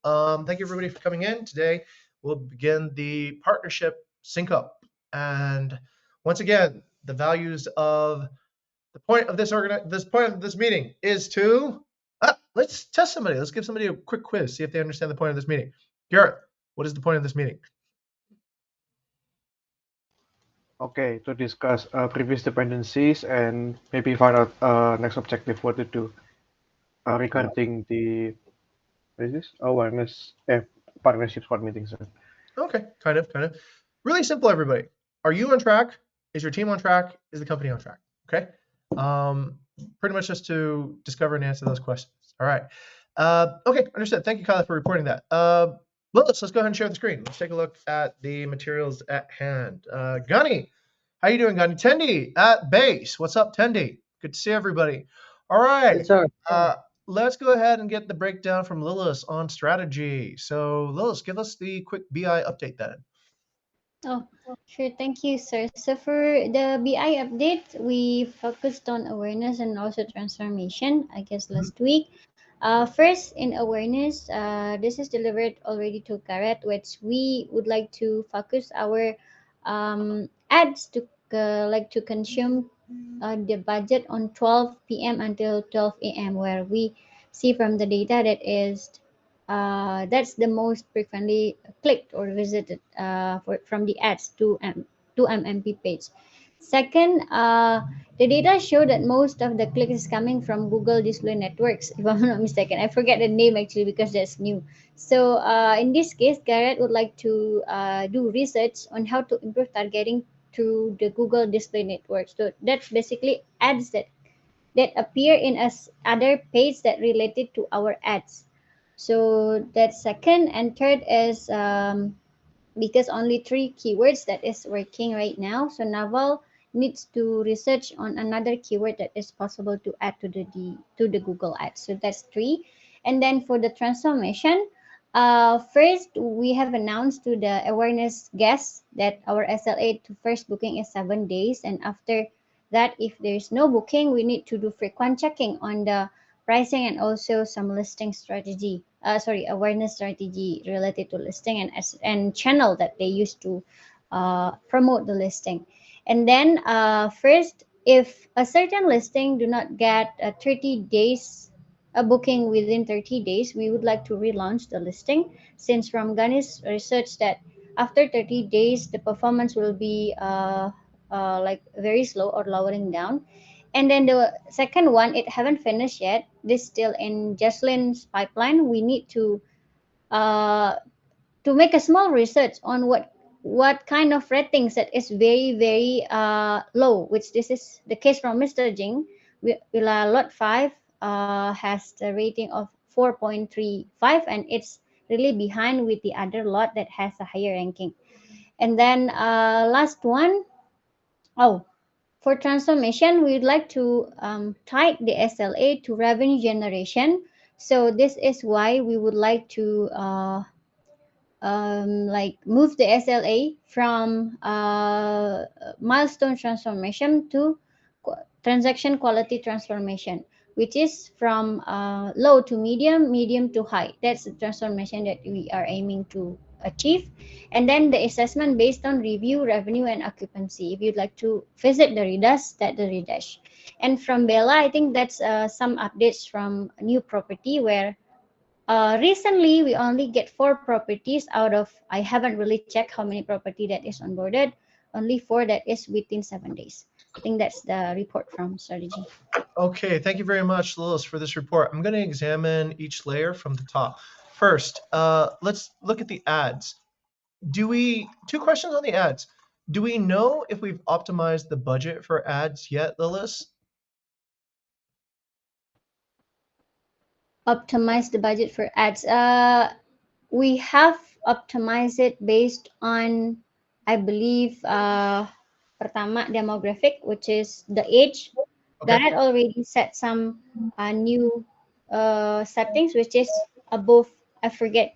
Thank you everybody for coming in. Today we'll begin the partnership sync up. And once again, the values of the point of this meeting is to let's test somebody. Let's give somebody a quick quiz, see if they understand the point of this meeting. Garrett, what is the point of this meeting? Okay, to discuss previous dependencies and maybe find out next objective what to do regarding the what is this awareness partnerships for meetings. Okay, kind of. Really simple, everybody. Are you on track? Is your team on track? Is the company on track? Okay. Pretty much just to discover and answer those questions. All right. Okay, understood. Thank you, Kyla, for reporting that. Let's go ahead and share the screen. Let's take a look at the materials at hand. Gunny, how you doing, Gunny? Tendi at base. What's up, Tendi? Good to see everybody. All right. Yes, sir. Let's go ahead and get the breakdown from Lilith on strategy. So Lilith, give us the quick BI update then. Oh, sure. Thank you, sir. So for the BI update, we focused on awareness and also transformation, I guess, last week. First, in awareness, this is delivered already to Garrett, which we would like to focus our ads to like to consume the budget on 12 p.m. until 12 a.m., where we see from the data that is that's the most frequently clicked or visited from the ads to MMP page. Second, the data show that most of the clicks is coming from Google Display Networks, if I'm not mistaken. I forget the name actually because that's new. So in this case, Garrett would like to do research on how to improve targeting through the Google Display Network. So that's basically ads that appear in us other page that related to our ads. So that's second, and third is because only three keywords that is working right now. So Naval needs to research on another keyword that is possible to add to the Google Ads. So that's three. And then for the transformation, first we have announced to the awareness guests that our SLA to first booking is 7 days, and after that, if there is no booking, we need to do frequent checking on the pricing and also some listing strategy. Awareness strategy related to listing and channel that they use to promote the listing. And then first, if a certain listing do not get 30 days a booking within 30 days, we would like to relaunch the listing, since from Gani's research that after 30 days the performance will be like very slow or lowering down. And then the second one, it haven't finished yet. This still in Jocelyn's pipeline. We need uh, to make a small research on what kind of ratings that is very low, which this is the case from Mr. Jing. Villa Lot 5 has the rating of 4.35, and it's really behind with the other lot that has a higher ranking. And then last one, oh, for transformation, we'd like to tie the SLA to revenue generation. So this is why we would like to like move the SLA from milestone transformation to transaction quality transformation, which is from low to medium, medium to high. That's the transformation that we are aiming to achieve. And then the assessment based on review, revenue, and occupancy. If you'd like to visit the Redash, that the Redash. And from Bella, I think that's some updates from new property where recently we only get 4 properties out of, I haven't really checked how many property that is onboarded, only 4 that is within 7 days. I think that's the report from strategy. Okay, thank you very much, Lilith, for this report. I'm going to examine each layer from the top. First, let's look at the ads. Two questions on the ads. Do we know if we've optimized the budget for ads yet, Lilith? Optimize the budget for ads. We have optimized it based on, I believe, pertama demographic, which is the age. Okay. That already set some new settings, which is above, I forget,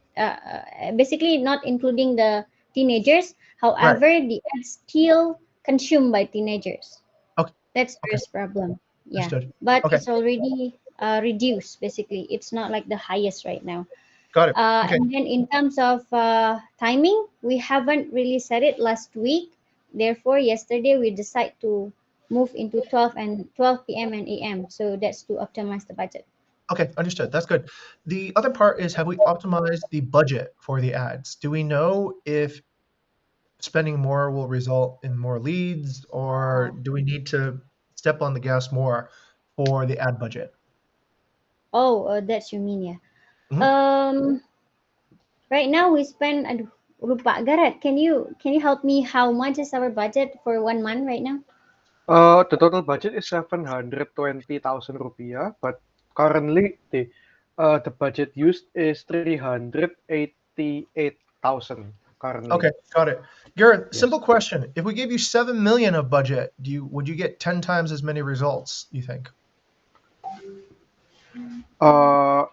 basically not including the teenagers. However, the ads still consumed by teenagers. Okay. That's the first problem. Yeah, Understood. but Okay. it's already reduced. Basically, it's not like the highest right now. Got it. Okay. And then in terms of timing, we haven't really set it last week. Therefore, yesterday we decide to move into 12 p.m. and a.m. So that's to optimize the budget. Okay, understood. That's good. The other part is, have we optimized the budget for the ads? Do we know if spending more will result in more leads, or do we need to step on the gas more for the ad budget? Oh, that's you mean, yeah. Mhm. Right now we spend, aduh, lupa. Gareth, can you help me? How much is our budget for 1 month right now? The total budget is 720,000 rupiah, but currently the budget used is 388,000 currently. Okay, got it. Garrett, Yes. simple question. If we gave you 7 million of budget, would you get 10 times as many results, you think? Uh,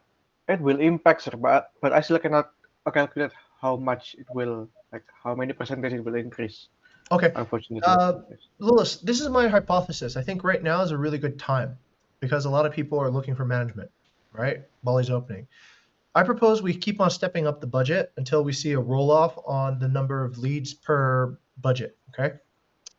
it will impact, sir, but I still cannot calculate how much it will, like how many percentage it will increase, Okay. unfortunately. Yes. Lewis, this is my hypothesis. I think right now is a really good time because a lot of people are looking for management, right? Bali's opening. I propose we keep on stepping up the budget until we see a roll off on the number of leads per budget. Okay.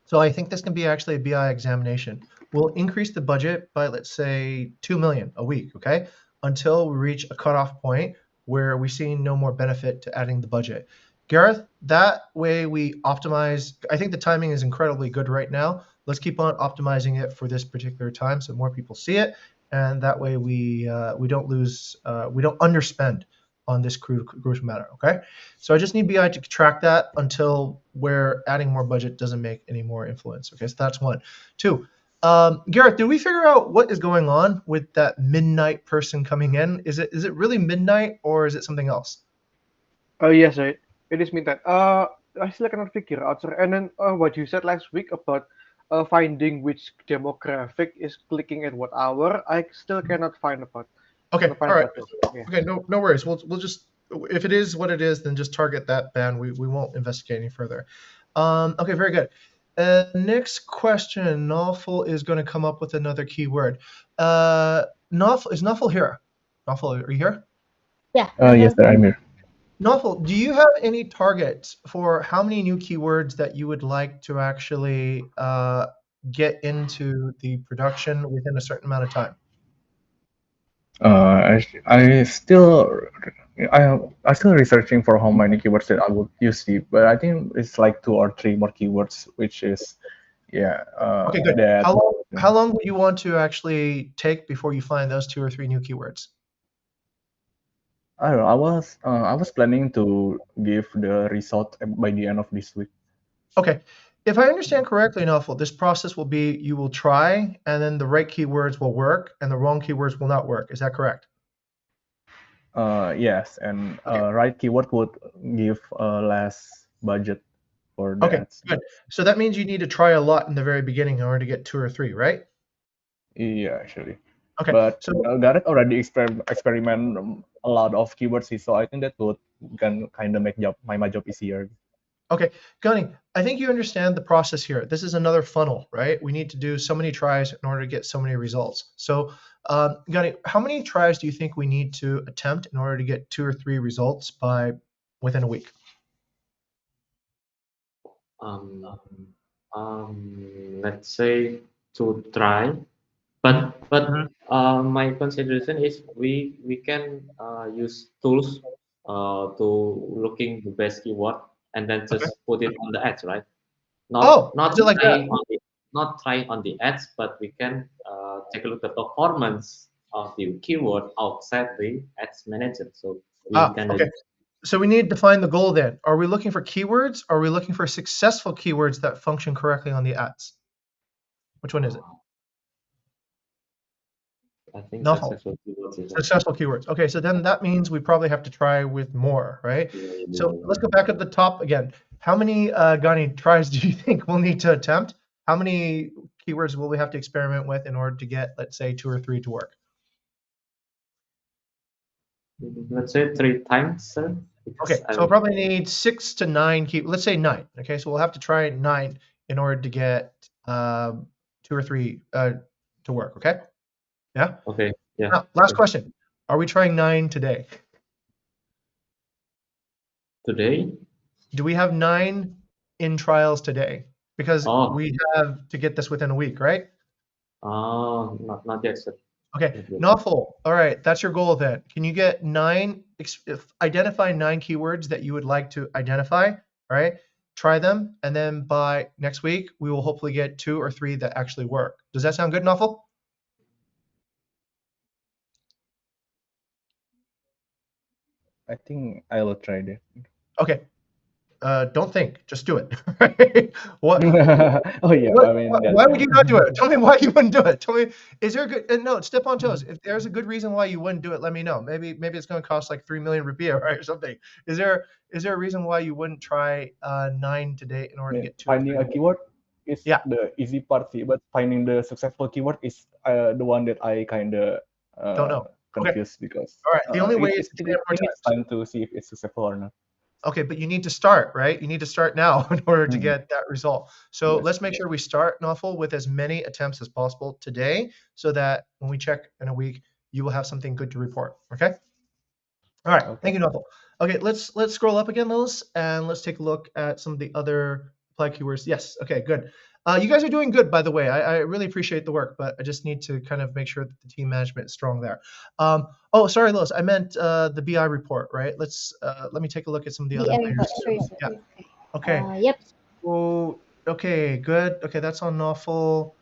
So I think this can be actually a BI examination. We'll increase the budget by, let's say, 2 million a week. Okay. Until we reach a cutoff point where we see no more benefit to adding the budget. Gareth, that way we optimize. I think the timing is incredibly good right now. Let's keep on optimizing it for this particular time so more people see it, and that way we don't lose, we don't underspend on this crucial matter. Okay, so I just need BI to track that until where adding more budget doesn't make any more influence. Okay, so that's one. Two, Gareth, did we figure out what is going on with that midnight person coming in? Is it really midnight or is it something else? Yes, sir. It is midnight. I still cannot figure out, sir. And then what you said last week about finding which demographic is clicking at what hour, I still Okay, cannot find all right. about this. Yeah. Okay, no worries. We'll just, if it is what it is, then just target that band. We won't investigate any further. Okay, very good. Next question. Nawful is going to come up with another keyword. Nawful here? Nawful, are you here? Yeah. Yes, sir, I'm here. Nawful, do you have any targets for how many new keywords that you would like to actually get into the production within a certain amount of time? I still I still researching for how many keywords that I would use it, but I think it's like 2 or 3 more keywords, which is Okay, good. that How long would you want to actually take before you find those 2 or 3 new keywords? I don't know. I was planning to give the result by the end of this week. Okay. If I understand correctly, Nawful, this process will be you will try, and then the right keywords will work, and the wrong keywords will not work. Is that correct? Yes, and Okay. right keyword would give less budget for the Okay, ads. good. So that means you need to try a lot in the very beginning in order to get 2 or 3, right? Yeah, actually. Okay. But So Gareth already experiment a lot of keywords, so I think that would can kind of make my job easier. okay, Gani, I think you understand the process here. This is another funnel, right? We need to do so many tries in order to get so many results. So, Gani, how many tries do you think we need to attempt in order to get 2 or 3 results by within a week? um, let's say to try, but Mhm. my consideration is we can use tools to looking the best keyword and then Okay. just put it on the ads, right? Oh, Not is it like that? trying on the not trying on the ads, but we can take a look at the performance of the keyword outside the ads manager. So we can Okay. So we need to define the goal then. Are we looking for keywords? Or are we looking for successful keywords that function correctly on the ads? Which one is it? I think Nawful. successful keywords is Successful keywords. Okay, so then that means we probably have to try with more, right? So let's go back at the top again. How many Gani tries do you think we'll need to attempt? How many keywords will we have to experiment with in order to get, let's say, 2 or 3 to work? let's say 3 times, sir. Okay, so we'll probably need 6 to 9 let's say 9. Okay, so we'll have to try 9 in order to get 2 or 3 to work. Okay, yeah. Okay, yeah. Now, last question: are we trying 9 today? Today? Do we have 9 in trials today? Because Oh, we have to get this within a week, right? not yet, sir. Okay, Not yet. Nawful. All right, that's your goal then. Can you get identify 9 keywords that you would like to identify? All right, try them, and then by next week we will hopefully get 2 or 3 that actually work. Does that sound good, Nawful? I think I will try that. Okay. Don't think, just do it. What? Oh yeah, What, I mean that. why would you not do it? Tell me why you wouldn't do it. Tell me, is there a good, no, step on toes. If there's a good reason why you wouldn't do it, let me know. Maybe it's going to cost like 3 million rupiah, right, or something. Is there a reason why you wouldn't try 9 today in order to Yeah, get 2 or 3 finding a more? keyword is Yeah, the easy part, see, but finding the successful keyword is the one that I kind of don't know. Okay, confused because all right. The only way is to it spend more needs time. time to see if it's successful or not. Okay, but you need to start, right? You need to start now in order to Mm, get that result. So yes. let's make sure we start, Nawful, with as many attempts as possible today so that when we check in a week, you will have something good to report. Okay? All right. Okay. Thank you, Nawful. Okay, let's scroll up again, Lils, and let's take a look at some of the other applied keywords. Yes. Okay, good. You guys are doing good, by the way. I really appreciate the work, but I just need to kind of make sure that the team management is strong there. Oh, sorry, Lils. I meant the BI report, right? Let me take a look at some of the other BI layers. report, sure, sir. Yeah. Okay. Yep. So, okay, good. Okay, that's on Nawful.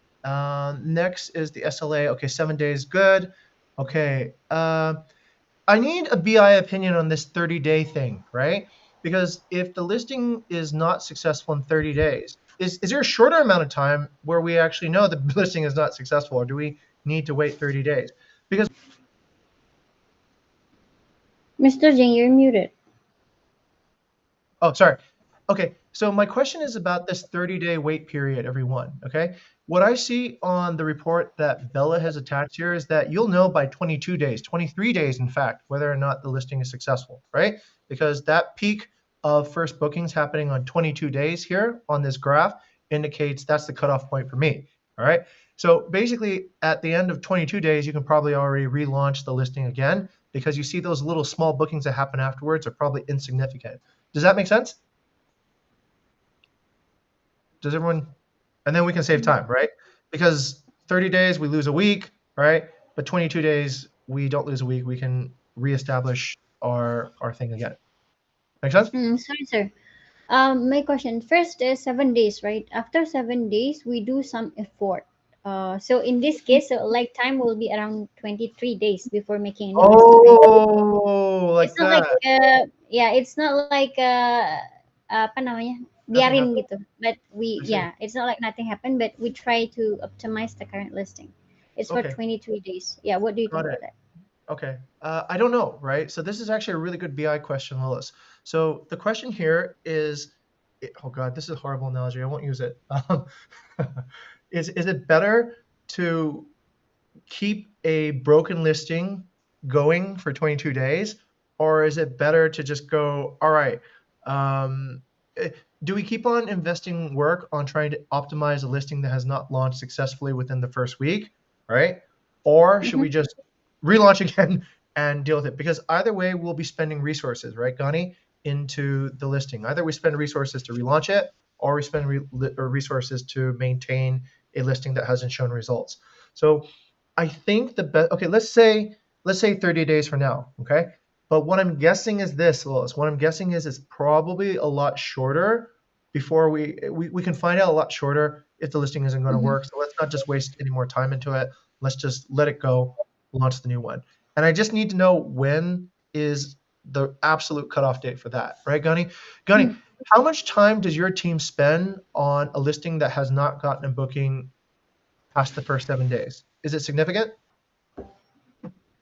Next is the SLA. Okay, 7 days, good. Okay. I need a BI opinion on this 30-day thing, right? Because if the listing is not successful in 30 days, is there a shorter amount of time where we actually know the listing is not successful, or do we need to wait 30 days? Because, Mr. Jing, you're muted. oh, sorry. Okay, so my question is about this 30-day wait period, everyone, okay? What I see on the report that Bella has attached here is that you'll know by 22 days, 23 days, in fact, whether or not the listing is successful, right? Because that peak of first bookings happening on 22 days here on this graph indicates that's the cutoff point for me, all right? So basically, at the end of 22 days, you can probably already relaunch the listing again because you see those little small bookings that happen afterwards are probably insignificant. Does that make sense? Does everyone? And then we can save time, right? Because 30 days we lose a week, right? But 22 days we don't lose a week. We can reestablish our thing again. Make sense? Sorry, sir. My question first is 7 days, right? After 7 days, we do some effort. So in this case, so like time will be around 23 days before making a new listing, right? Oh, like It's not like that. yeah, it's not like apa namanya? Nothing Biarin happened. gitu. But I see. it's not like nothing happened, but we try to optimize the current listing. It's for Okay, 23 days. Yeah, what do you got think it. about that? Okay. I don't know, right? So this is actually a really good BI question, Lillis. So the question here is, oh God, this is a horrible analogy. I won't use it. Is it better to keep a broken listing going for 22 days, or is it better to just go, all right, um, do we keep on investing work on trying to optimize a listing that has not launched successfully within the first week, right? Or should Mm-hmm. we just relaunch again and deal with it? Because either way, we'll be spending resources, right, Gani, into the listing. Either we spend resources to relaunch it, or we spend resources to maintain a listing that hasn't shown results. So I think the best. Okay, let's say 30 days from now. Okay, but what I'm guessing is this, Lois. What I'm guessing is it's probably a lot shorter before we can find out a lot shorter if the listing isn't going to Mm-hmm. work. So let's not just waste any more time into it. Let's just let it go, launch the new one. And I just need to know when is the absolute cutoff date for that, right, Gunny? Gunny, how much time does your team spend on a listing that has not gotten a booking past the first 7 days? Is it significant?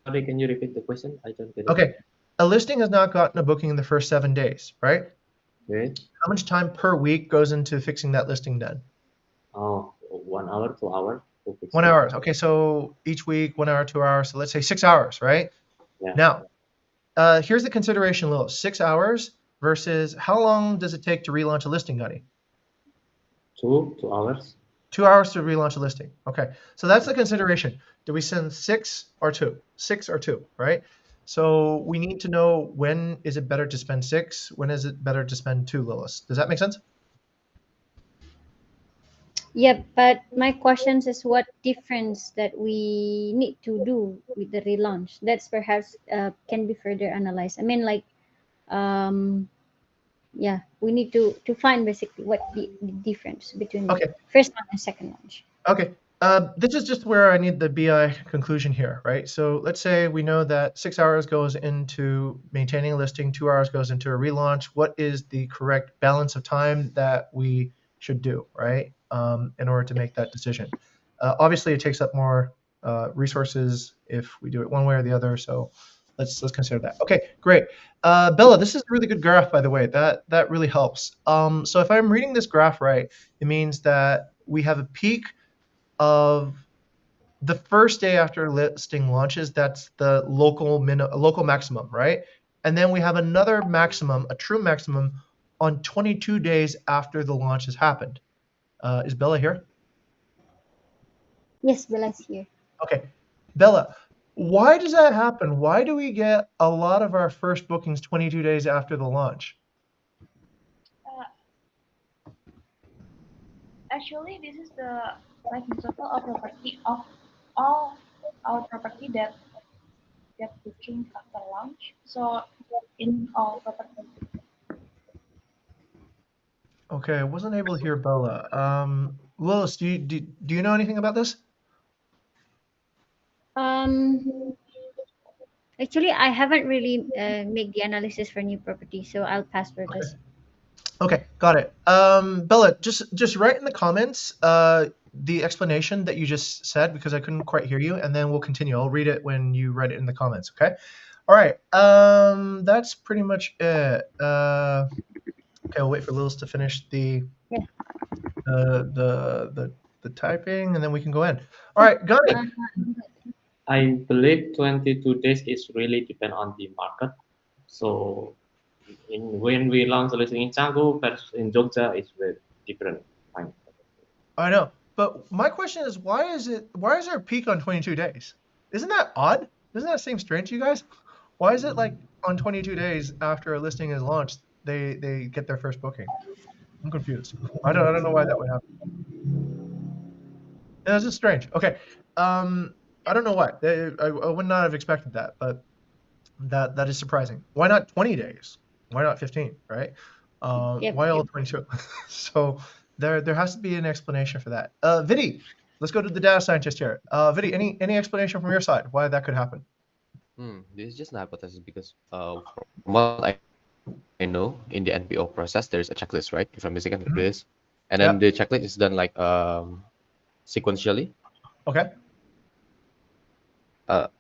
Sorry, can you repeat the question? I don't get it. Okay. A listing has not gotten a booking in the first 7 days, right? Okay. How much time per week goes into fixing that listing then? Oh, 1 hour, 2 hour to fix 1 hour. Okay, so each week, 1 hour, 2 hours. So let's say 6 hours, right? Yeah. Now, here's the consideration, Lil. 6 hours versus how long does it take to relaunch a listing, Gunny? 2 hours. 2 hours to relaunch a listing. Okay, so that's the consideration. Do we send 6 or 2? 6 or 2, right? So we need to know when is it better to spend 6, when is it better to spend 2, Lilith. Does that make sense? Yep, but my questions is what difference that we need to do with the relaunch. That's perhaps can be further analyzed. I mean, like, yeah, we need to find basically what the difference between Okay. first launch and second launch. Okay. This is just where I need the BI conclusion here, right? So let's say we know that 6 hours goes into maintaining a listing, 2 hours goes into a relaunch. What is the correct balance of time that we should do, right? In order to make that decision. Obviously, it takes up more resources if we do it one way or the other. So let's consider that. Okay, great. Bella, this is a really good graph, by the way. That really helps. So if I'm reading this graph right, it means that we have a peak of the first day after listing launches. That's the local maximum, right? And then we have another maximum, a true maximum, on 22 days after the launch has happened. Is Bella here? Yes, Bella's here. Okay, Bella, why does that happen? Why do we get a lot of our first bookings 22 days after the launch? Actually, this is the life cycle of property of all our property that get booking after launch. So in all property. Okay, I wasn't able to hear Bella. Lois, do you know anything about this? Actually, I haven't really made the analysis for new property, so I'll pass for this. Okay, got it. Bella, just write in the comments the explanation that you just said, because I couldn't quite hear you, and then we'll continue. I'll read it when you write it in the comments. Okay. All right. That's pretty much it. Okay, I'll wait for Lils to finish the Yeah. the typing, and then we can go in. All right, got it. I believe 22 days is really depend on the market. So when we launch a listing in Canggu versus in Jogja, it's very different time. I know, but my question is, why is there a peak on 22 days? Isn't that odd? Doesn't that seem strange to you guys? Why is it like on 22 days after a listing is launched, they get their first booking? I'm confused. I don't know why that would happen. Yeah, that's just strange. Okay. I don't know why. I would not have expected that, but that is surprising. Why not 20 days? Why not 15, right? Yep, Why all yep. 22? So there has to be an explanation for that. Vidi, let's go to the data scientist here. Vidi, any explanation from your side why that could happen? This is just an hypothesis because from what I know, in the NPO process, there is a checklist, right? If I'm mistaken, Mhm. it is. And then Yeah. the checklist is done like sequentially. Okay.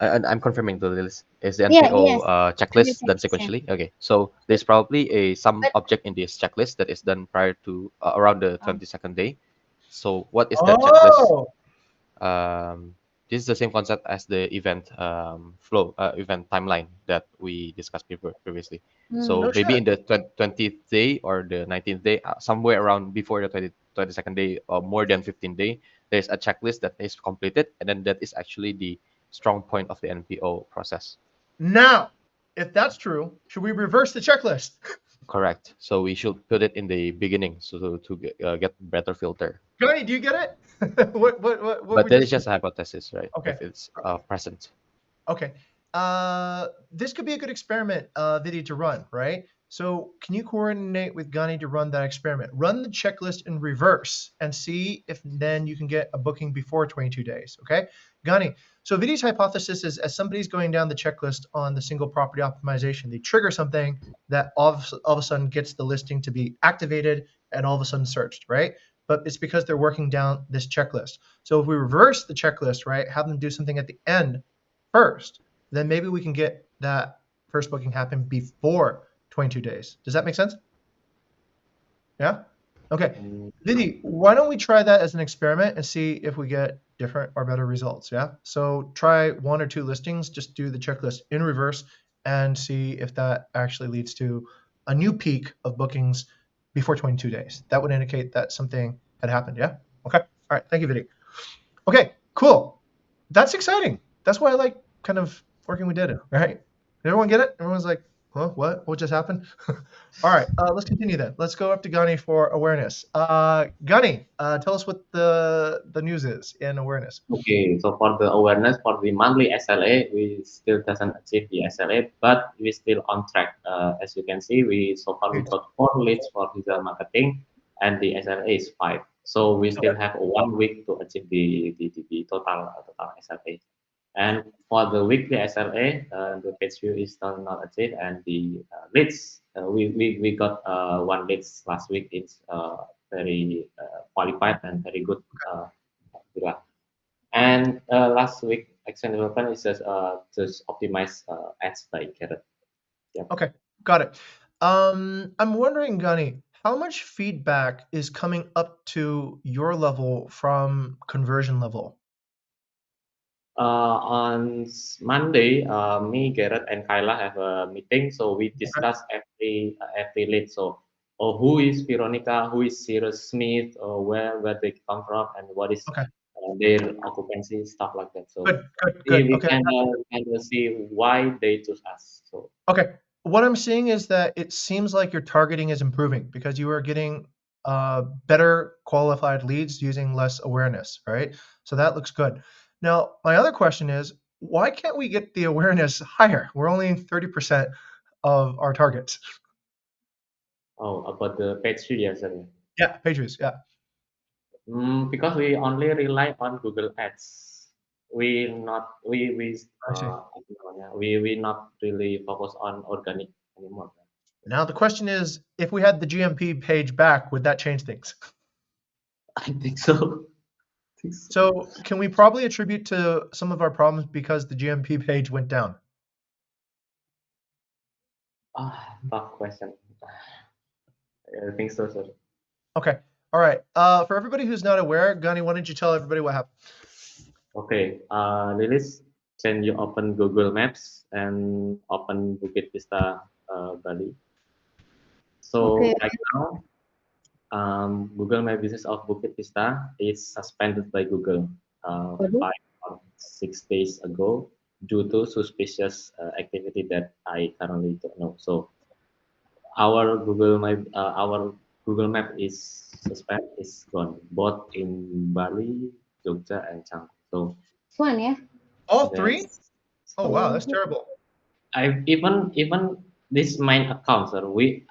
And I'm confirming the list is the Yeah, NPO yes. checklist done 100%. sequentially. Okay, so there's probably some But object in this checklist that is done prior to around the 22nd day. So what is that checklist? Oh, This is the same concept as the event flow, event timeline that we discussed previously. So no maybe shit. in the 20th day or the 19th day, somewhere around before the 22nd day or more than 15th day, there's a checklist that is completed, and then that is actually the strong point of the NPO process. Now, if that's true, should we reverse the checklist? Correct. So we should put it in the beginning so to get better filter. Johnny, do you get it? what But would that you is just a hypothesis, right? Okay. If it's present. Okay. This could be a good experiment video to run, right? So can you coordinate with Gani to run that experiment? Run the checklist in reverse and see if then you can get a booking before 22 days, okay? Gani, so Vidi's hypothesis is as somebody's going down the checklist on the single property optimization, they trigger something that all of a sudden gets the listing to be activated and all of a sudden searched, right? But it's because they're working down this checklist. So if we reverse the checklist, right, have them do something at the end first, then maybe we can get that first booking happen before 22 days. Does that make sense? Yeah? Okay. Vidi, why don't we try that as an experiment and see if we get different or better results? Yeah. So try 1 or 2 listings, just do the checklist in reverse and see if that actually leads to a new peak of bookings before 22 days. That would indicate that something had happened. Yeah. Okay. All right. Thank you, Vidi. Okay, cool. That's exciting. That's why I like kind of working with data, right? Did everyone get it? Everyone's like, huh, what? What just happened? All right, let's continue then. Let's go up to Gunny for awareness. Gunny, tell us what the news is in awareness. Okay, so for the awareness for the monthly SLA, we still doesn't achieve the SLA, but we still on track. As you can see, we so far we got 4 leads for digital marketing, and the SLA is 5. So we still have 1 week to achieve the total SLA. And for the weekly SLA, the page view is still not achieved, and the leads we got 1 leads last week. It's very qualified and very good. And last week, action development is just optimize ads by Carrot. Okay, got it. I'm wondering, Gunny, how much feedback is coming up to your level from conversion level? On Monday, me, Garrett, and Kyla have a meeting, so we discuss every lead. So, who is Veronica? Who is Cyrus Smith? Or where they come from, and what is Okay, their occupancy, stuff like that. So good, good, we, good. we Okay, kind of see why they choose us. So okay. What I'm seeing is that it seems like your targeting is improving because you are getting better qualified leads using less awareness, right? So that looks good. Now, my other question is, why can't we get the awareness higher? We're only 30% of our targets. about the page view, yes, sir. Yeah, page views. Yeah. Because we only rely on Google Ads. I see. We not really focus on organic anymore. Now the question is, if we had the GMP page back, would that change things? I think so. So can we probably attribute to some of our problems because the GMP page went down? Tough question. I think so, sir. Okay. All right. For everybody who's not aware, Gunny, why don't you tell everybody what happened? Okay, Lilis, can you open Google Maps and open Bukit Vista, Bali? So Okay. right now, Google My Business of Bukit Vista is suspended by Google Waduh. 5 or 6 days ago due to suspicious activity that I currently don't know. So our Google Map is suspended, is gone both in Bali, Jogja, and Canggu. So One, yeah. All three? that's Oh wow, that's terrible. I even this main account, sir.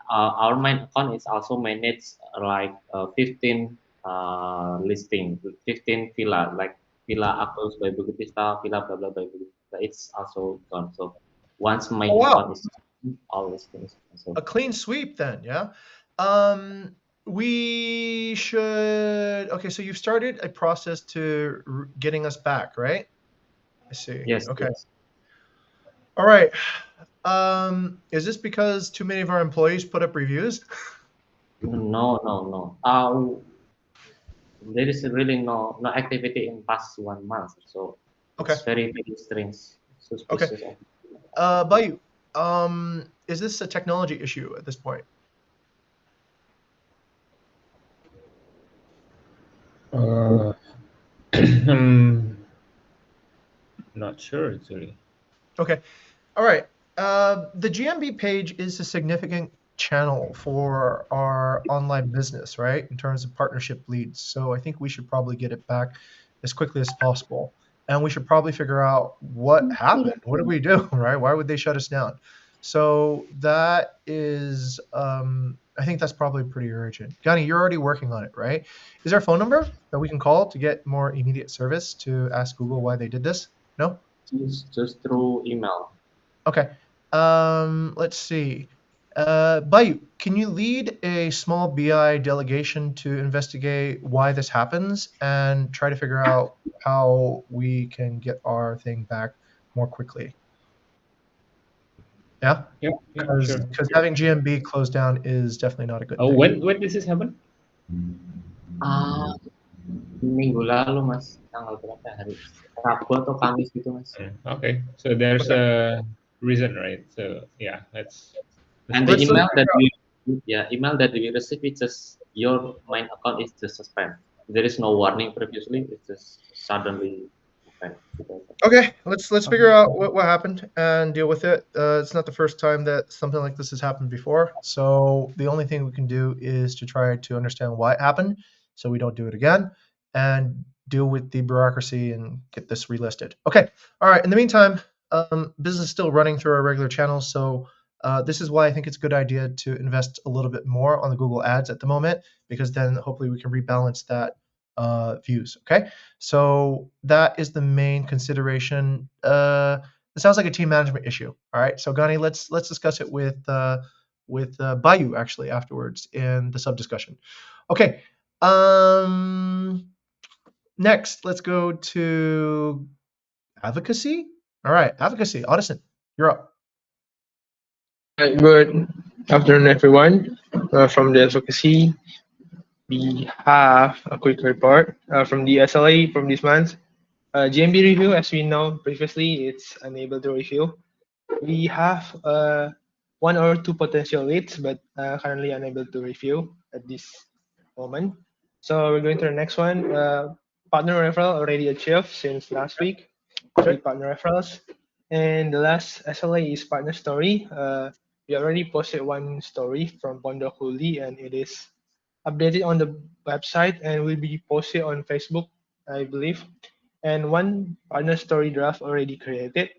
Our main account is also managed like 15 listing, 15 villa, like Villa Apros by Bukit Vista, Villa blah blah by Bukit Vista. It's also gone. So once my Oh wow, account is all listings. So a clean sweep then, yeah. We should. Okay, so you've started a process to getting us back, right? I see. yes, Okay. yes. All right. Is this because too many of our employees put up reviews? No. There is really no activity in past 1 month. So Okay. it's very strange, Okay. suspicious. Bayu, is this a technology issue at this point? I'm not sure actually. Okay. All right. The GMB page is a significant channel for our online business, right? In terms of partnership leads. So I think we should probably get it back as quickly as possible. And we should probably figure out what happened. What did we do, right? Why would they shut us down? So that is, I think that's probably pretty urgent. Gani, you're already working on it, right? Is there a phone number that we can call to get more immediate service to ask Google why they did this? No? Just through email. Okay. Let's see. Bayu, can you lead a small BI delegation to investigate why this happens and try to figure out how we can get our thing back more quickly? Yeah? Yeah, Because sure. having GMB closed down is definitely not a good Oh, thing. when this has happened? Minggu lalu mas, tanggal berapa hari? Rabu atau Kamis gitu mas. Okay, so there's a reason, right? So yeah, let's And the Let's email figure that we receive is just your main account is just suspend. There is no warning previously. It's just suddenly Fine. Okay, let's figure out what happened and deal with it. It's not the first time that something like this has happened before, so the only thing we can do is to try to understand why it happened, so we don't do it again, and deal with the bureaucracy and get this relisted. Okay, all right. In the meantime, business is still running through our regular channels, so this is why I think it's a good idea to invest a little bit more on the Google Ads at the moment, because then hopefully we can rebalance that views. Okay, so that is the main consideration. It sounds like a team management issue. All right, so Gani, let's discuss it with Bayu actually afterwards in the sub discussion. Okay. Next, let's go to advocacy. All right, advocacy. Addison, you're up. Good afternoon, everyone. From the advocacy, we have a quick report from the SLA from this month. GMB review, as we know previously, it's unable to review. We have one or two potential leads, but currently unable to review at this moment. So we're going to the next one. Partner referral already achieved since last week. 3 partner referrals. And the last SLA is partner story. We already posted one story from Pondok Huli, and it is updated on the website and will be posted on Facebook, I believe. And one partner story draft already created.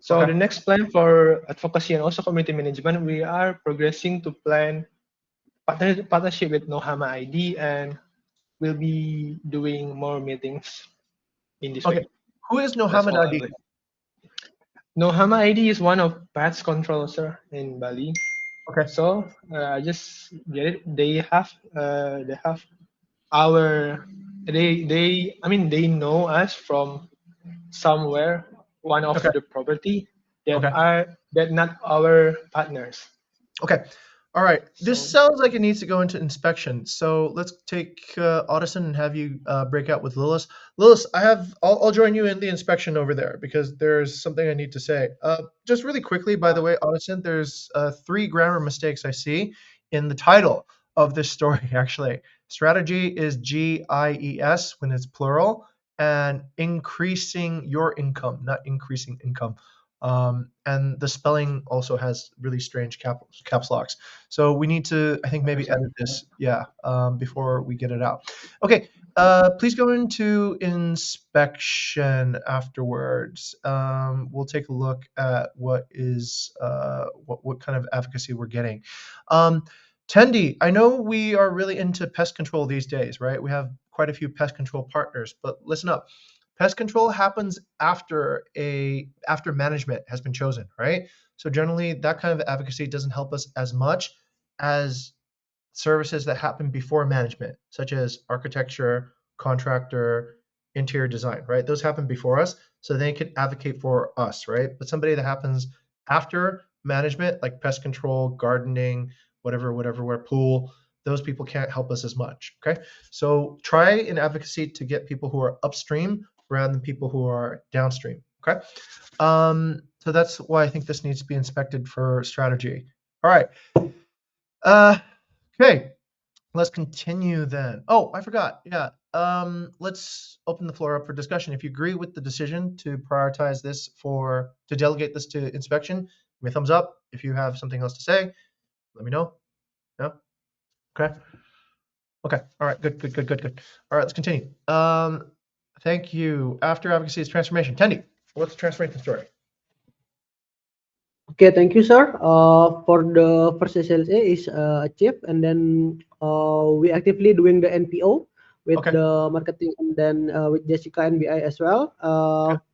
So Okay. the next plan for advocacy and also community management, we are progressing to plan partnership with Nohama ID, and we'll be doing more meetings in this Okay. week. Who is That's Mohammed all I ID? believe. Nohama ID is one of pets control, sir, in Bali. Okay. So I just get it. They have our they know us from somewhere, one of Okay. the property that Okay. are that not our partners. Okay. All right. This So- sounds like it needs to go into inspection. So let's take Addison and have you break out with Lilith. Lilith, I'll join you in the inspection over there because there's something I need to say. Just really quickly, by the way, Addison, there's 3 grammar mistakes I see in the title of this story. Actually, strategy is GIES when it's plural, and increasing your income, not increasing income. And the spelling also has really strange caps locks. So we need to, I think, maybe edit this, before we get it out. Okay, please go into inspection afterwards. We'll take a look at what is what kind of advocacy we're getting. Tendi, I know we are really into pest control these days, right? We have quite a few pest control partners, but listen up. Pest control happens after management has been chosen, right? So generally, that kind of advocacy doesn't help us as much as services that happen before management, such as architecture, contractor, interior design, right? Those happen before us, so they can advocate for us, right? But somebody that happens after management, like pest control, gardening, whatever, pool, those people can't help us as much, okay? So try in advocacy to get people who are upstream rather than people who are downstream, okay? So that's why I think this needs to be inspected for strategy. All right. Okay, let's continue then. Oh, I forgot. Yeah. Let's open the floor up for discussion. If you agree with the decision to prioritize this to delegate this to inspection, give me a thumbs up. If you have something else to say, let me know. No? Okay. Okay. All right. Good. All right, let's continue. Thank you. After advocacy is transformation. Tendi, what's the transformation story? Okay, thank you, sir. For the first SLA is achieved, and then we actively doing the NPO with Okay. the marketing, and then with Jessica and BI as well.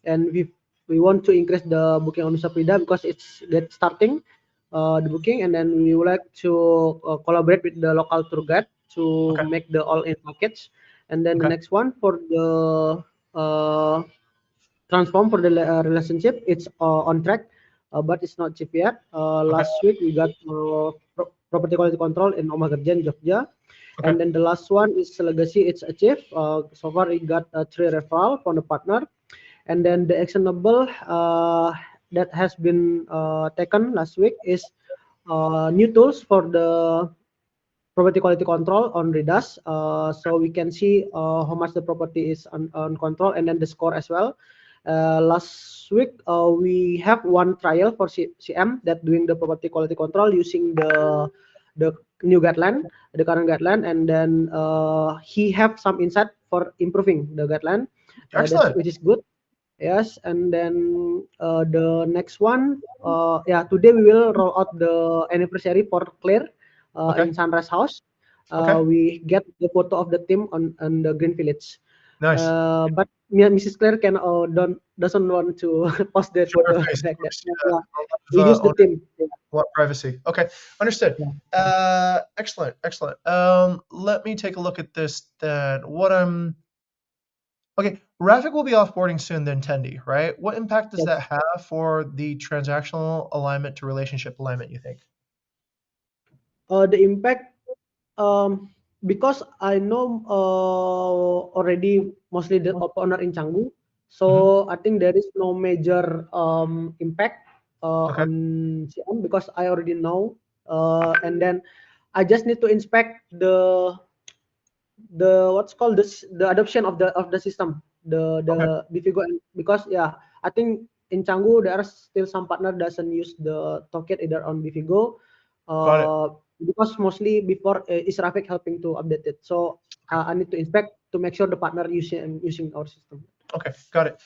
And we want to increase the booking on Saprida because it's get starting the booking, and then we would like to collaborate with the local tour guide to Okay. make the all-in package. And then the Okay. next one for the transform for the relationship, it's on track, but it's not cheap yet. Last week we got property quality control in Omah Gerjan, Jogja. Okay. And then the last one is legacy, it's achieved. So far we got 3 referral from the partner. And then the actionable that has been taken last week is new tools for the property quality control on Redas, so we can see how much the property is on control, and then the score as well. Last week we have one trial for CM that doing the property quality control using the new guideline, the current guideline, and then he have some insight for improving the guideline. Excellent. Which is good. Yes, and then the next one, yeah, today we will roll out the anniversary for Claire Okay. in Sunrise House. Okay. We get the photo of the team on the Green Village. Nice. But Mrs. Claire doesn't want to post that Sure, photo face, like of that. course. Yeah, Yeah. we use the team. Yeah. Want privacy. Okay, understood. Yeah. Excellent, excellent. Let me take a look at this then. Okay, Rafik will be offboarding soon then Tendi, right? What impact does Yes. that have for the transactional alignment to relationship alignment, you think? The impact, because I know already mostly the owner in Canggu, so I think there is no major impact Okay. on CM because I already know, and then I just need to inspect the what's called this the adoption of the system, the Bifigo, because yeah, I think in Canggu there are still some partner doesn't use the token either on Bifigo, Got it. because mostly before is Rafik helping to update it. So I need to inspect to make sure the partner using our system. Okay, got it.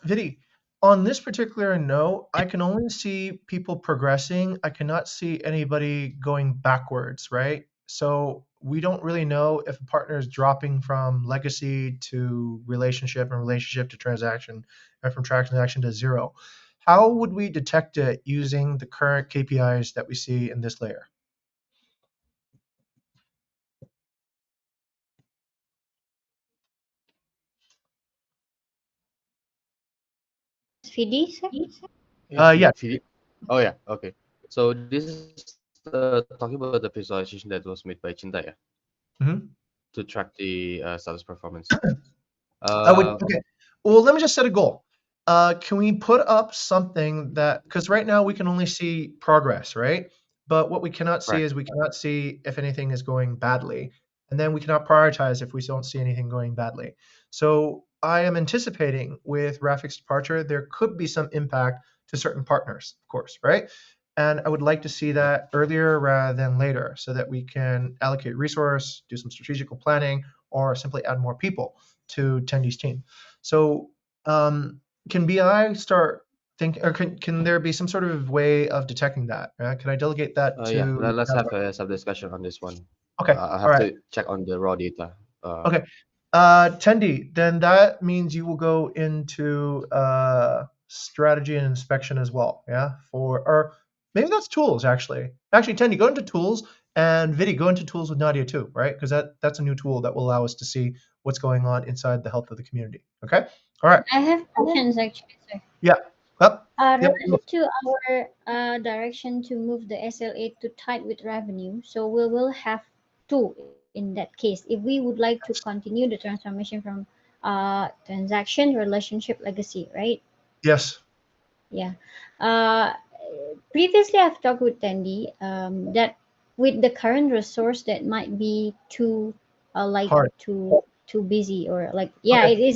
Vidi, on this particular note, I can only see people progressing. I cannot see anybody going backwards, right? So we don't really know if a partner is dropping from legacy to relationship and relationship to transaction and from transaction to zero. How would we detect it using the current KPIs that we see in this layer? Fidi, sir? Yeah. VD. Oh yeah, okay. So this is talking about the visualization that was made by Cinta, yeah, Mhm. to track the status performance. Okay. Well, let me just set a goal. Can we put up something that, because right now we can only see progress, right? But what we cannot see Right. is we cannot see if anything is going badly. And then we cannot prioritize if we don't see anything going badly. So I am anticipating with Rafik's departure, there could be some impact to certain partners, of course, right? And I would like to see that earlier rather than later so that we can allocate resource, do some strategical planning, or simply add more people to Tendy's team. So can BI start thinking, or can there be some sort of way of detecting that? Can I delegate that Yeah, to? let's have a sub discussion on this one. Okay, I all have right. to check on the raw data. Okay, Tendy, then that means you will go into strategy and inspection as well. Yeah, or maybe that's tools actually. Actually, Tendy, go into tools, and Vidi, go into tools with Nadia too, right? Because that's a new tool that will allow us to see what's going on inside the health of the community. Okay, all right. I have questions actually, sir. Yeah. Yep. Related to our direction to move the SLA to tight with revenue, so we will have two in that case. If we would like to continue the transformation from transaction, relationship, legacy, right? Yes. Yeah. Uh, Previously, I've talked with Tandy that with the current resource that might be too like Hard. too busy, or like, yeah, Okay.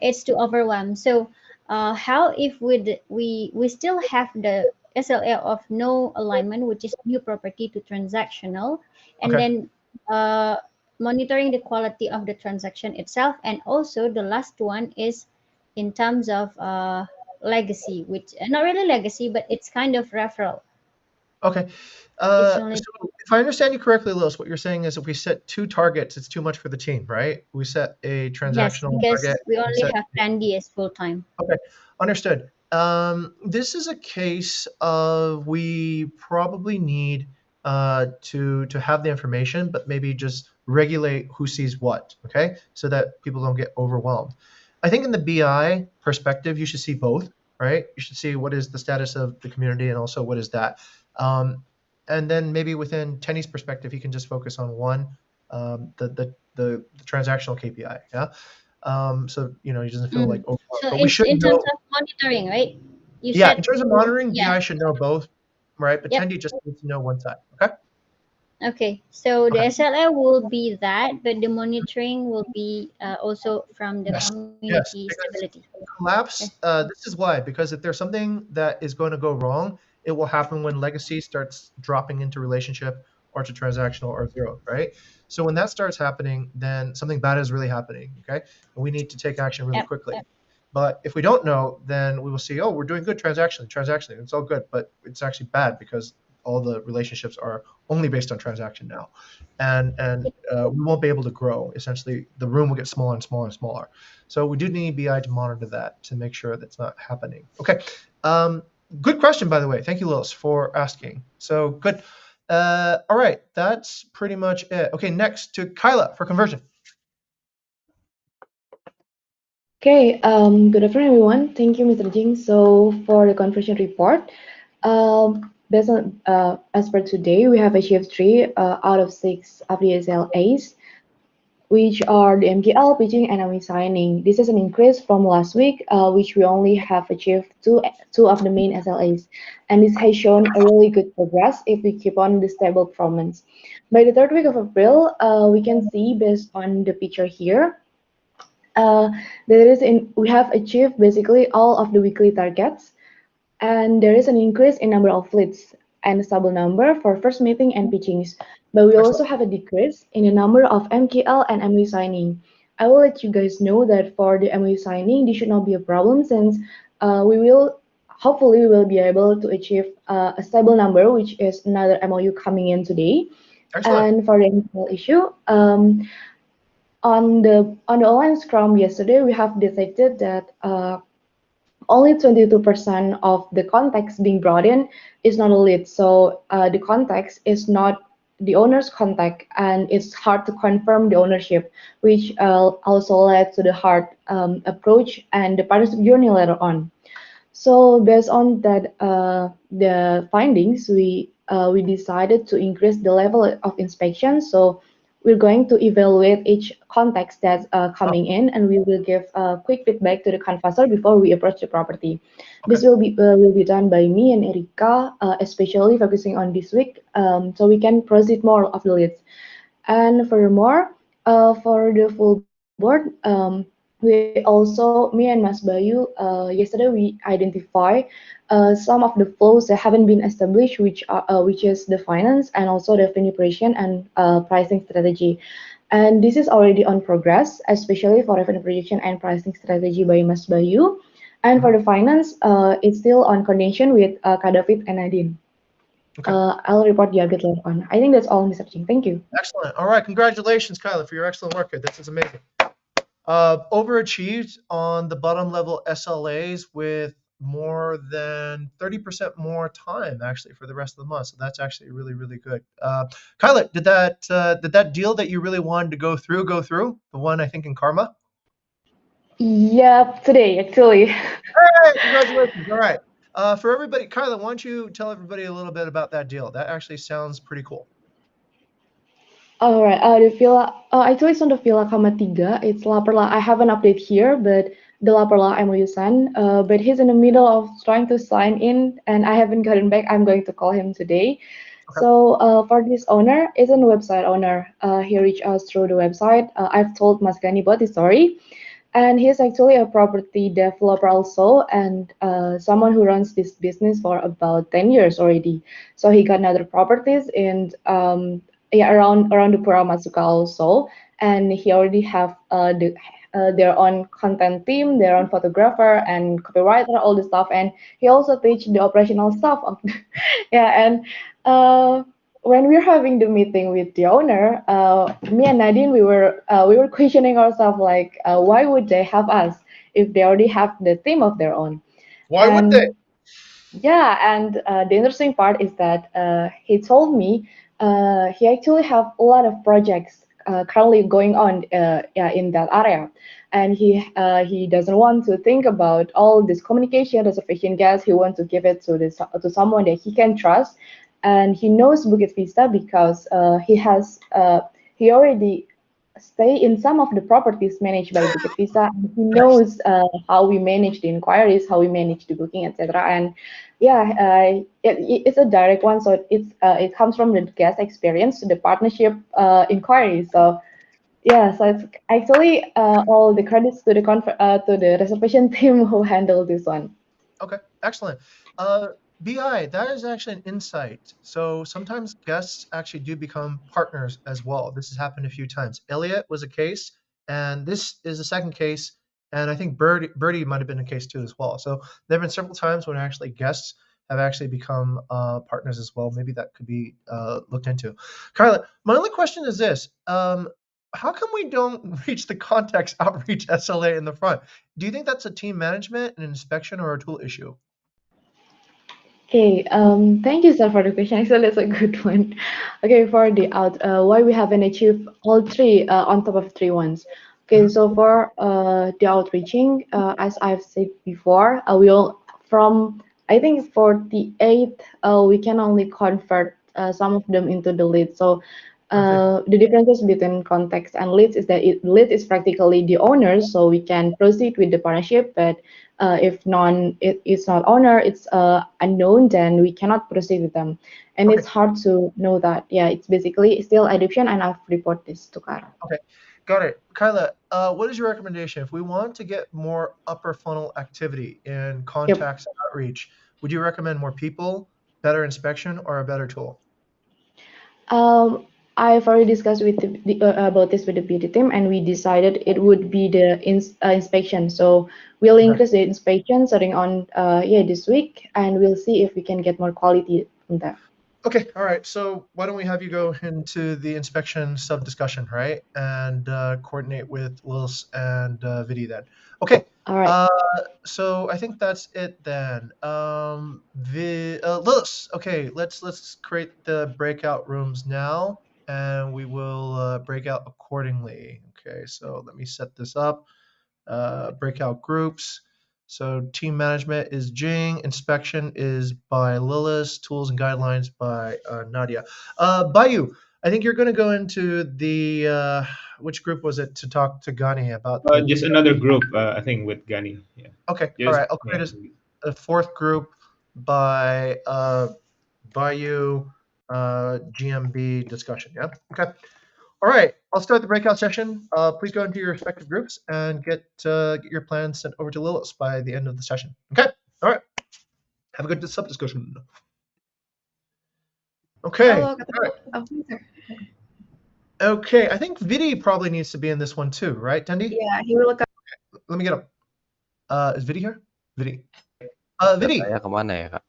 it's too overwhelmed. So how if we still have the SLA of no alignment, which is new property to transactional, and Okay. then uh, monitoring the quality of the transaction itself, and also the last one is in terms of legacy, which not really legacy, but it's kind of referral. Okay. It's So only if I understand you correctly, Lewis, what you're saying is if we set two targets, it's too much for the team, right? We set a yes, transactional because target. we We only set have plan D as full time. Okay, understood. This is a case of we probably need to have the information, but maybe just regulate who sees what, okay? So that people don't get overwhelmed. I think in the BI perspective, you should see both, right? You should see what is the status of the community and also what is that. And then maybe within Tenny's perspective, he can just focus on one, the transactional KPI, yeah? So he doesn't feel like overwhelmed. So But we should in terms know, of monitoring, right? You yeah, said in terms of monitoring, yeah. BI should know both, right? But Yep. Tendi just needs to know one side. Okay. Okay, so the SLA will be that, but the monitoring will be also from the Yes, community yes, because stability. Okay. collapse. This is why, because if there's something that is going to go wrong, it will happen when legacy starts dropping into relationship or to transactional or zero, right? So when that starts happening, then something bad is really happening, okay? And we need to take action really Yep. quickly. But if we don't know, then we will see, oh, we're doing good transactionally, it's all good, but it's actually bad because all the relationships are only based on transaction now, and we won't be able to grow. Essentially, the room will get smaller and smaller and smaller. So we do need BI to monitor that to make sure that's not happening. Okay, good question, by the way. Thank you, Lils, for asking. So good. All right, that's pretty much it. Okay, next to Kyla for conversion. Okay, good afternoon, everyone. Thank you, Mr. Jing. So for the conversion report, based on as per today, we have achieved 3 out of 6 of the SLAs, which are the MGL, pitching, and ME signing. This is an increase from last week, which we only have achieved two of the main SLAs. And this has shown a really good progress if we keep on the stable performance. By the 3rd week of April, we can see based on the picture here, uh, we have achieved basically all of the weekly targets, and there is an increase in number of leads and a stable number for first meeting and pitchings. But we also have a decrease in the number of MKL and MOU signing. I will let you guys know that for the MOU signing, this should not be a problem since hopefully we will be able to achieve a stable number, which is another MOU coming in today. Excellent. And for the MKL issue, on the online Scrum yesterday, we have detected that only 22% of the context being brought in is not a lead. So the context is not the owner's contact, and it's hard to confirm the ownership, which also led to the hard approach and the partnership journey later on. So based on that, the findings, we decided to increase the level of inspection. So we're going to evaluate each context that's coming in, and we will give quick feedback to the canvasser before we approach the property. This will be done by me and Erika, especially focusing on this week, so we can proceed more of the leads. And furthermore, for the full board, me and Mas Bayu, yesterday we identify some of the flows that haven't been established, which is the finance and also the revenue operation and pricing strategy. And this is already on progress, especially for revenue projection and pricing strategy by Mas Bayu. And for the finance, it's still on coordination with Kak David and Nadine. Okay. I'll report the update later on. I think that's all, Mr. Ching. Thank you. Excellent. All right. Congratulations, Kyla, for your excellent work here. This is amazing. Overachieved on the bottom level SLAs with more than 30% more time actually for the rest of the month. So that's actually really, really good. Kyla, did that deal that you really wanted to go through? The one I think in Karma? Yeah, today actually. Hey, congratulations. All right. For everybody, Kyla, why don't you tell everybody a little bit about that deal? That actually sounds pretty cool. All right. The villa. Actually, it's on the Villa Kamatiga. It's Laperla. I have an update here, but the Laperla MOU son. But he's in the middle of trying to sign in, and I haven't gotten back. I'm going to call him today. Okay. So for this owner, is a website owner. He reached us through the website. I've told Mas Gani about the story, and he's actually a property developer also, and someone who runs this business for about 10 years already. So he got another properties in around the Pura Masuka also, and he already have their own content team, their own photographer and copywriter, all the stuff, and he also teach the operational stuff of and when we're having the meeting with the owner, me and Nadine, we were questioning ourselves like, why would they have us if they already have the team of their own? Why would they? Yeah, and the interesting part is that he told me he actually have a lot of projects currently going on in that area, and he doesn't want to think about all this communication reservation gas. He wants to give it to someone that he can trust, and he knows Bukit Vista because he already stay in some of the properties managed by Bukit Vista, and he knows how we manage the inquiries, how we manage the booking, etc. And It's a direct one, so it comes from the guest experience to the partnership inquiry. So yeah, so it's actually all the credits to to the reservation team who handled this one. Okay, excellent. BI, that is actually an insight. So sometimes guests actually do become partners as well. This has happened a few times. Elliot was a case, and this is the second case, and I think Birdie might have been a case too as well. So there have been several times when actually guests have actually become partners as well. Maybe that could be looked into. Carla, my only question is this. How come we don't reach the context outreach SLA in the front? Do you think that's a team management, an inspection, or a tool issue? Okay, thank you, sir, for the question. Actually, that's a good one. Okay, for the why we haven't achieved all three on top of three ones. Okay, so for the outreaching, as I've said before, we'll from I think for the eight, we can only convert some of them into the lead. So the differences between context and leads is that lead is practically the owner, so we can proceed with the partnership, but if it's not owner, it's unknown, then we cannot proceed with them, and Okay. it's hard to know that. Yeah, it's basically still adoption, and I've report this to Kara. Okay, got it. Kyla, what is your recommendation? If we want to get more upper funnel activity in contacts and outreach, would you recommend more people, better inspection, or a better tool? I've already discussed with about this with the beauty team, and we decided it would be the inspection. So we'll increase the inspection starting on this week, and we'll see if we can get more quality from that. Okay, all right. So why don't we have you go into the inspection sub discussion, right? And coordinate with Lils and Vidi then. Okay. All right. So I think that's it then. Lils, okay, let's create the breakout rooms now, and we will break out accordingly. Okay, so let me set this up. Breakout groups. So team management is Jing, inspection is by Lilith, tools and guidelines by Nadia. Bayu, I think you're going to go into the which group was it to talk to Gani about? Just another group, I think, with Gani. Yeah. Okay, Just, all right. I'll create a fourth group by Bayu GMB discussion. Yeah. Okay. All right, I'll start the breakout session. Please go into your respective groups and get your plans sent over to Lilith by the end of the session. Okay, all right. Have a good sub discussion. Okay. All right. Okay, I think Vidi probably needs to be in this one too, right, Tendi? Yeah, he will look up. Okay, let me get him. Is Vidi here? Vidi. Vidi. Saya kemana ya, Kak?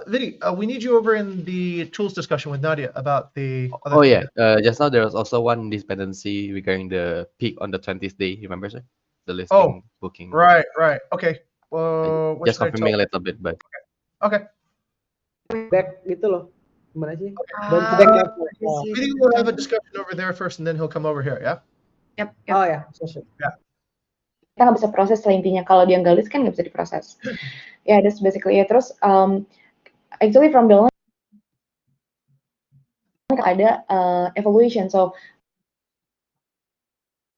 Vidi, we need you over in the tools discussion with Nadia about the other. Oh yeah, just now there was also one dependency regarding the peak on the 20th day. You remember, sir? The listing booking. Right. Okay. Just confirming a little bit, but. Okay. Back gitu loh. Gimana sih? Vidi will have a discussion over there first, and then he'll come over here. Yeah. Yep. Oh ya, sure. Yeah. Kita nggak bisa proses lah intinya. Kalau dia nggak list kan nggak bisa diproses. Yeah, that's basically it. Terus actually from the ada evaluation. So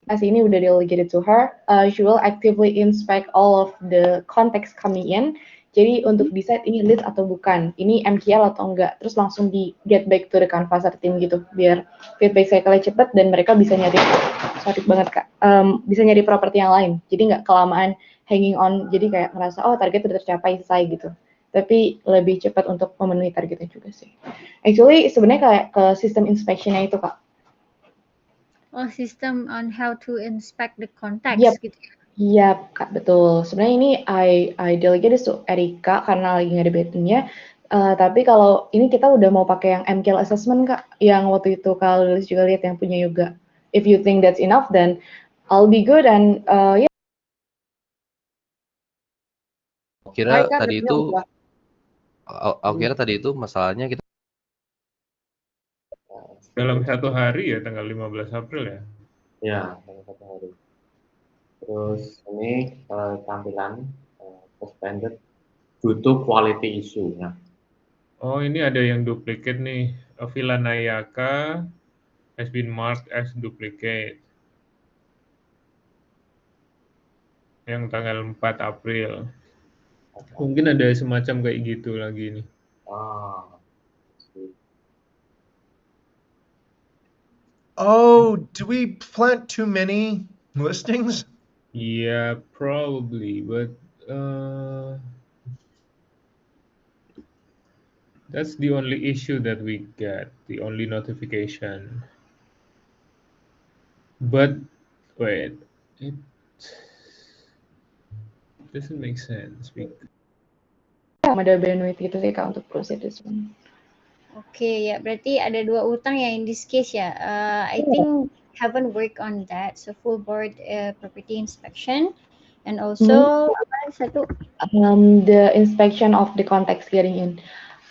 as ini udah delegated to her, she will actively inspect all of the context coming in. Jadi untuk decide ini lead atau bukan, ini MQL atau enggak, terus langsung di get back to the canvasser team gitu, biar feedback cycle-nya cepet dan mereka bisa nyari, sorry banget Kak, bisa nyari properti yang lain. Jadi nggak kelamaan hanging on, jadi kayak ngerasa oh target udah tercapai selesai gitu. Tapi lebih cepat untuk memenuhi targetnya juga sih. Actually sebenarnya kayak ke sistem inspection-nya itu Kak. Oh, system on how to inspect the context gitu ya. Iya, Kak, betul. Sebenarnya ini I delegate to Erika karena lagi nggak ada meetingnya. Tapi kalau ini kita udah mau pakai yang MQL assessment, Kak. Yang waktu itu Kak Lilis juga lihat yang punya Yoga. If you think that's enough, then I'll be good and yeah. Kira tadi itu, aku kira tadi itu masalahnya kita dalam satu hari ya, tanggal 15 April ya? Ya, dalam satu hari. Terus ini tampilan suspended due to quality issue ya. Oh, ini ada yang duplicate nih. Villa Nayaka has been marked as duplicate. Yang tanggal 4 April. Mungkin ada semacam kayak gitu lagi nih. Oh, do we plant too many listings? Yeah, probably, but that's the only issue that we get, the only notification. But wait, it doesn't make sense. Ada bandwidth gitu sih Kak untuk proceed this one. Oke, ya berarti ada 2 utang ya in this case ya. I think haven't worked on that. So full board property inspection and also apa satu? The inspection of the context getting in.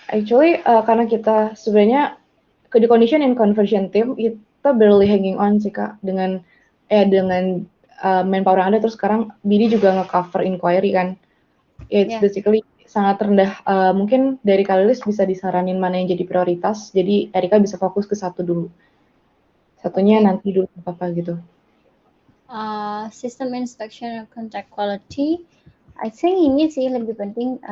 Actually, karena kita sebenarnya the condition and conversion team kita barely hanging on sih Kak dengan manpower yang ada, terus sekarang BD juga nge-cover inquiry kan. It's basically sangat rendah. Mungkin dari Kalilis bisa disaranin mana yang jadi prioritas, jadi Erika bisa fokus ke satu dulu. Satunya nanti dulu apa gitu. System inspection and contract quality. I think ini sih lebih penting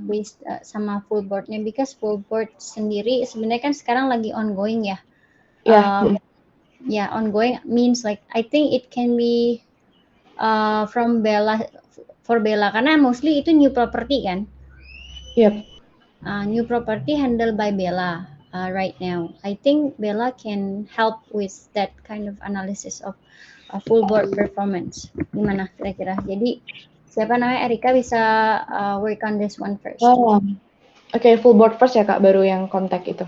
based sama full boardnya, because full board sendiri sebenarnya kan sekarang lagi ongoing ya. Ongoing means like I think it can be from Bella for Bella karena mostly itu new property kan. Yep. New property handled by Bella right now. I think Bella can help with that kind of analysis of full board performance. Gimana kira-kira? Jadi siapa namanya Erika bisa work on this one first. Oke, full board first ya Kak, baru yang kontak itu.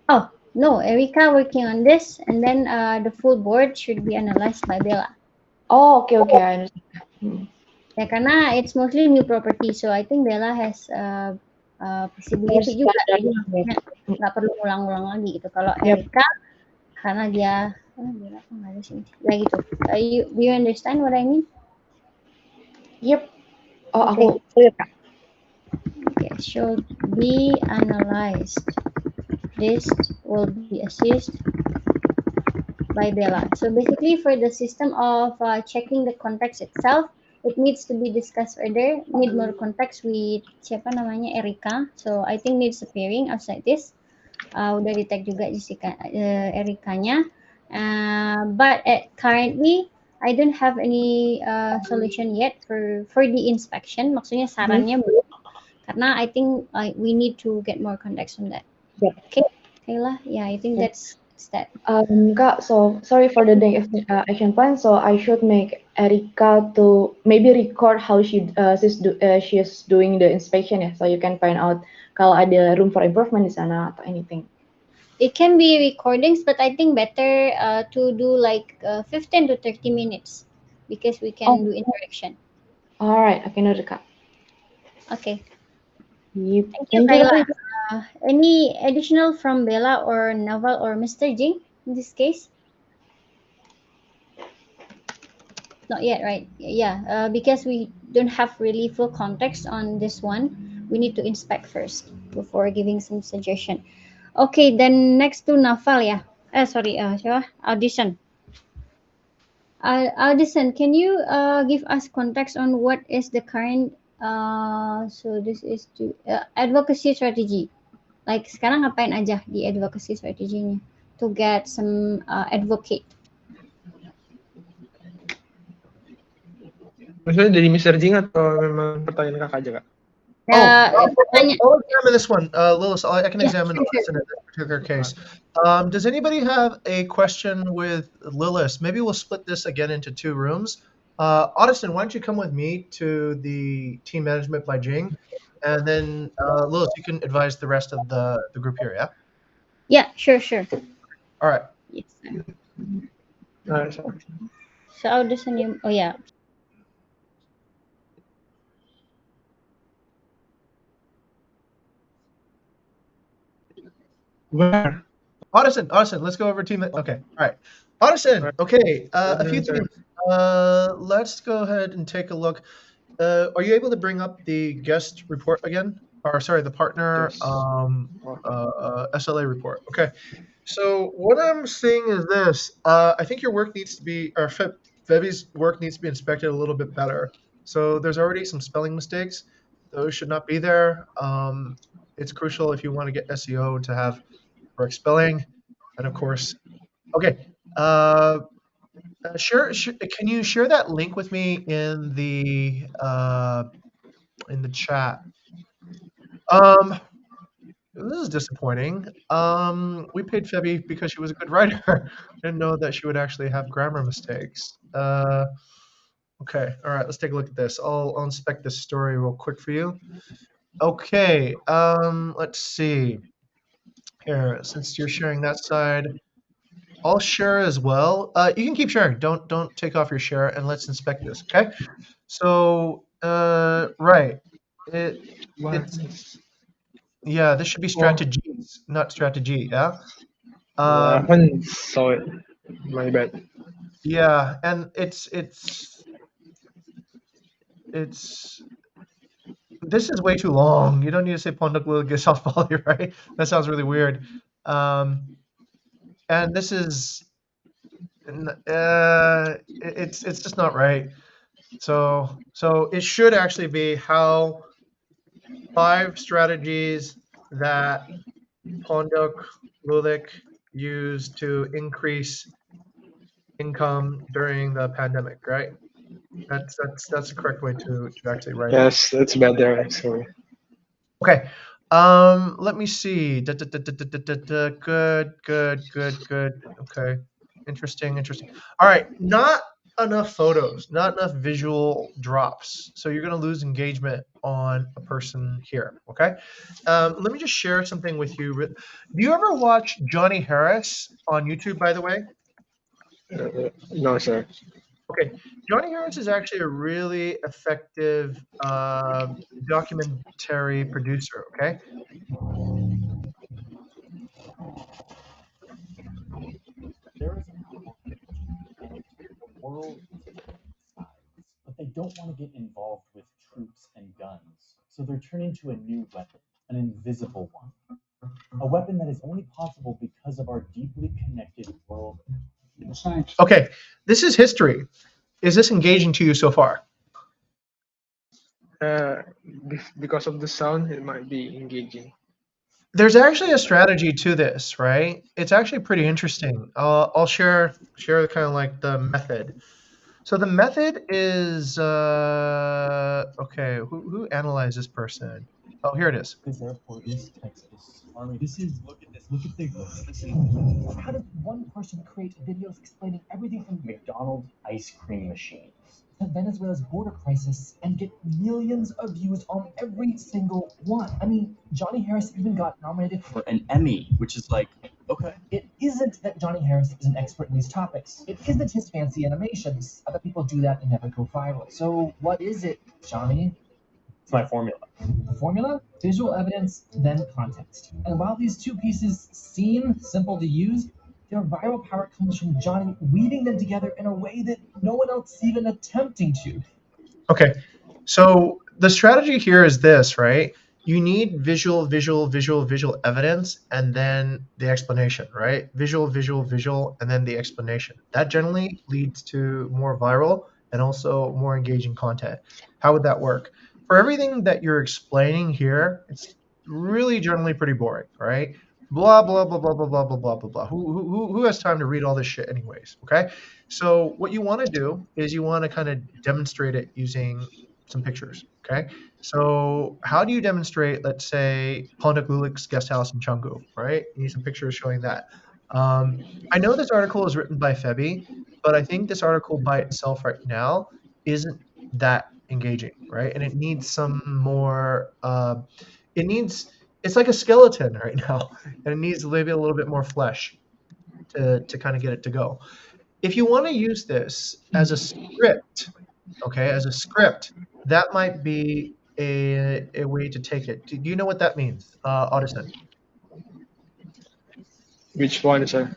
Oh, no, Erika working on this and then the full board should be analyzed by Bella. Oh, okay, I understand. Ya karena it's mostly new property, so I think Bella has visibility juga, jadi nggak perlu ulang-ulang lagi gitu. Kalau Erika karena dia Bella nggak ada sini, ya gitu. Do you understand what I mean? Yep. Oh, aku clear Kak. Okay, should be analyzed. This will be assessed by Bella. So basically, for the system of checking the context itself, it needs to be discussed further. Need more context with siapa namanya Erika. So I think needs appearing outside this. Udah di tag juga Jessica Erikanya. But currently I don't have any solution yet for the inspection. Maksudnya sarannya belum. Karena I think we need to get more context on that. Yep. Okay, Kayla. Yeah, I think that's that. Kak, so sorry for the day action plan. So I should make Erika to maybe record how she's doing the inspection ya, so you can find out kalau ada room for improvement di sana atau anything. It can be recordings, but I think better to do like 15 to 30 minutes because we can do interaction. Alright, I can do it, Kak. Okay. Yep. Thank you, Kayla. Any additional from Bella or Naval or Mr. Jing in this case? Not yet, right? Yeah, because we don't have really full context on this one. We need to inspect first before giving some suggestion. Okay, then next to Naval ya. Siapa? Audition. Audition, can you give us context on what is the current so this is to advocacy strategy. Like sekarang ngapain aja di advocacy strategy-nya to get some advocate. Maksudnya dari Mr. Jing atau memang pertanyaan kakak aja, Kak? I'll examine this one, Lilith. I can examine in this particular case. Does anybody have a question with Lilith? Maybe we'll split this again into 2 rooms. Audison, why don't you come with me to the team management by Jing, and then Lilith, you can advise the rest of the group here. Yeah. Yeah, sure. All right. Yes. So Audison, yeah. Where? Audison, let's go over team. Okay, all right. Audison, okay, a few things. Let's go ahead and take a look. Are you able to bring up the guest report again? Or sorry, the partner SLA report. Okay. So what I'm seeing is this. I think your work needs to be, or Febby's work needs to be inspected a little bit better. So there's already some spelling mistakes. Those should not be there. It's crucial if you want to get SEO to have correct spelling. And of course, okay. Can you share that link with me in the chat? This is disappointing. We paid Febby because she was a good writer. Didn't know that she would actually have grammar mistakes. Okay, all right, let's take a look at this. I'll inspect this story real quick for you. Okay, let's see. Here, since you're sharing that side, I'll share as well. You can keep sharing. Don't take off your share, and let's inspect this. Okay. So, right, it's yeah. This should be strategies, not strategy. Yeah. I haven't saw it. My bad. Yeah, and this is way too long. You don't need to say Pondok Lul South Bali, right? That sounds really weird. And this is it's just not right. So it should actually be how 5 strategies that Pondok Lulik used to increase income during the pandemic, right? That's the correct way to actually write it. Yes, that's better actually. Okay. Let me see. Good. Okay. Interesting. All right. Not enough photos, not enough visual drops. So you're going to lose engagement on a person here. Okay. Let me just share something with you. Do you ever watch Johnny Harris on YouTube, by the way? No, sir. Okay, Johnny Harris is actually a really effective documentary producer. Okay, There is an outlaw and the world is sides, but they don't want to get involved with troops and guns, so they're turning to a new weapon, an invisible one, a weapon that is only possible because of our deeply connected world. Okay, this is history. Is this engaging to you so far? Because of the sound, it might be engaging. There's actually a strategy to this, right? It's actually pretty interesting. I'll share kind of like the method. So the method is okay. Who analyzed this person? Oh, here it is. This airport is Texas. Army, this is look at this. How did one person create videos explaining everything from McDonald's ice cream machines to Venezuela's border crisis and get millions of views on every single one? I mean, Johnny Harris even got nominated for an Emmy, which is like, okay. It isn't that Johnny Harris is an expert in these topics. It isn't his fancy animations. Other people do that and never go viral. So what is it, Johnny? It's my formula. The formula? Visual evidence, then context. And while these two pieces seem simple to use, their viral power comes from Johnny weaving them together in a way that no one else is even attempting to. Okay, so the strategy here is this, right? You need visual evidence and then the explanation, right? Visual, and then the explanation. That generally leads to more viral and also more engaging content. How would that work? For everything that you're explaining here, it's really generally pretty boring, right? Blah blah blah blah blah blah blah blah blah blah. Who has time to read all this shit anyways? Okay, so what you want to do is you want to kind of demonstrate it using some pictures. Okay, so how do you demonstrate, let's say, Pondok Lulik's guest house in Canggu, right? You need some pictures showing that. I know this article is written by Febby, but I think this article by itself right now isn't that engaging, right? And it needs some more. It's like a skeleton right now, and it needs maybe a little bit more flesh to kind of get it to go. If you want to use this as a script, okay, that might be a way to take it. Do you know what that means, Audison? Which one, sir?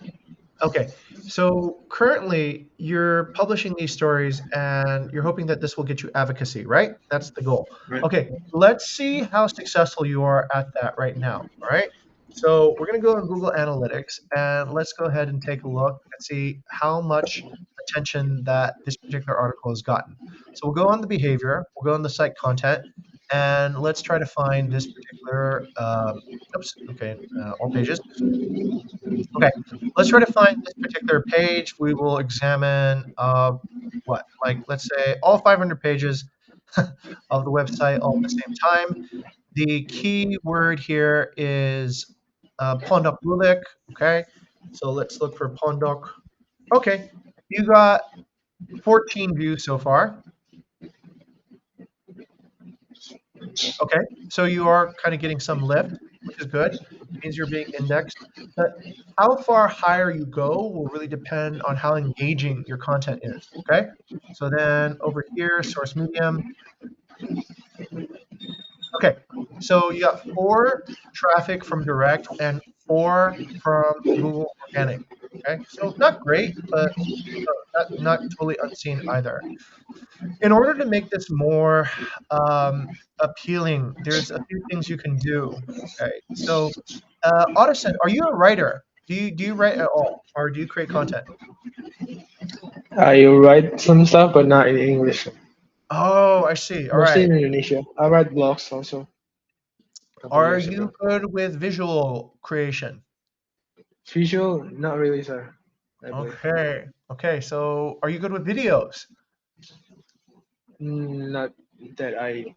Okay, so currently you're publishing these stories and you're hoping that this will get you advocacy, right? That's the goal. Right. Okay, let's see how successful you are at that right now, all right? So we're going to go on Google Analytics and let's go ahead and take a look and see how much attention that this particular article has gotten. So we'll go on the behavior, we'll go on the site content, and let's try to find this particular, all pages. Okay, let's try to find this particular page. We will examine, let's say all 500 pages of the website all at the same time. The key word here is Pondok Lulik. Okay, so let's look for Pondok. Okay, you got 14 views so far. Okay, so you are kind of getting some lift, which is good. It means you're being indexed. But how far higher you go will really depend on how engaging your content is. Okay, so then over here, source medium. Okay, so you got 4 traffic from direct and 4 from Google organic. Okay, so not great, but not totally unseen either. In order to make this more appealing, there's a few things you can do. Okay, so Audison, are you a writer? Do you write at all, or do you create content? I write some stuff, but not in English. Oh, I see. All Mostly right. in Indonesia. I write blogs also. Are you good with visual creation? Visual? Not really, sir. Okay. Okay. So, are you good with videos? Not that I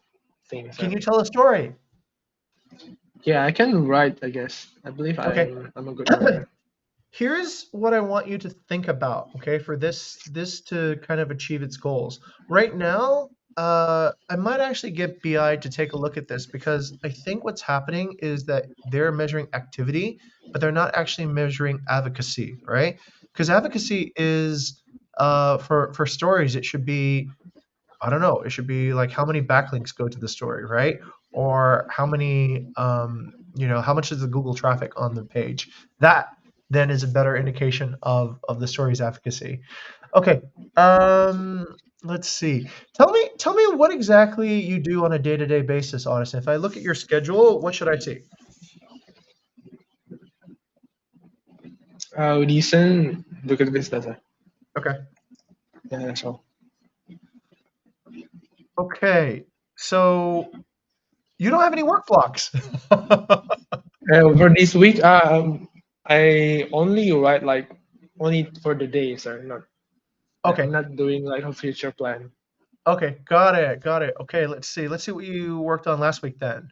think so. Can you tell a story? Yeah, I can write, I guess. I believe Okay. I'm a good writer. Here's what I want you to think about, okay, for this to kind of achieve its goals. Right now, I might actually get BI to take a look at this because I think what's happening is that they're measuring activity, but they're not actually measuring advocacy, right? Because advocacy is for stories, it should be, I don't know, it should be like how many backlinks go to the story, right? Or how many, how much is the Google traffic on the page? That then is a better indication of the story's efficacy. Okay, let's see. Tell me what exactly you do on a day-to-day basis, Audison. If I look at your schedule, what should I see? Audition, Bukit Vista, sir. Okay. Yeah, that's all. Okay, so you don't have any work blocks. For this week, I only write only for the day, sir. Okay. I'm not doing like a future plan. Okay, got it. Okay, let's see what you worked on last week then.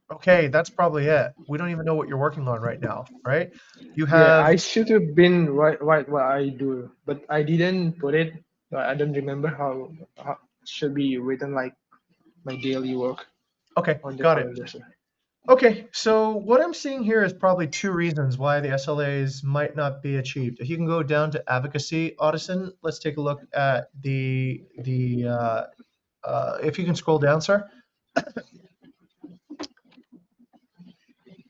Okay, that's probably it. We don't even know what you're working on right now, right? You Yeah, have I should have been right what I do, but I didn't put it. I don't remember how should be written like my daily work okay, on the got it. calendar, sir. Okay, so what I'm seeing here is probably 2 reasons why the SLAs might not be achieved. If you can go down to advocacy, Audison, let's take a look at the if you can scroll down, sir.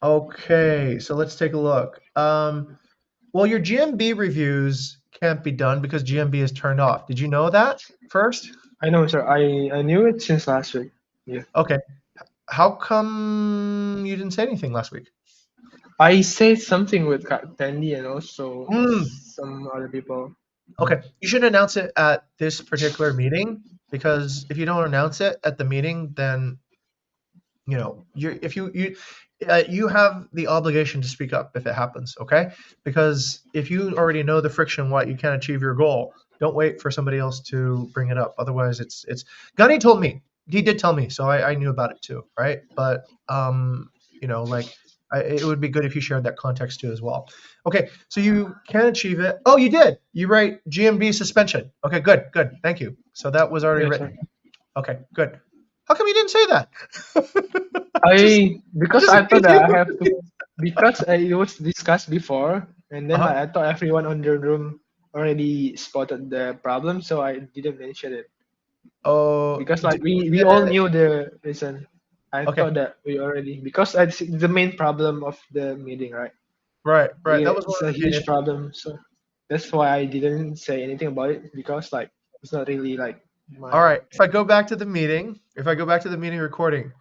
Okay, so let's take a look. Well, your GMB reviews can't be done because GMB is turned off. Did you know that first? I know, sir. I knew it since last week. Yeah. Okay. How come you didn't say anything last week? I said something with Tandy and also some other people. Okay, you should announce it at this particular meeting because if you don't announce it at the meeting, then you have the obligation to speak up if it happens. Okay, because if you already know the friction why you can't achieve your goal, don't wait for somebody else to bring it up. Otherwise, it's Gunny told me. He did tell me, so I knew about it too, right? But it would be good if you shared that context too as well. Okay, so you can achieve it. Oh, you did. You write GMB suspension. Okay, good. Thank you. So that was already written. Sir. Okay, good. How come you didn't say that? Because I thought that I have to because it was discussed before, and then I thought everyone on the room already spotted the problem, so I didn't mention it. Oh, because we all knew the reason. I thought that we already because it's the main problem of the meeting, right? Right. Yeah, That was it's one a of the main huge issues. problem, so that's why I didn't say anything about it because it's not really like. All right. If I go back to the meeting recording,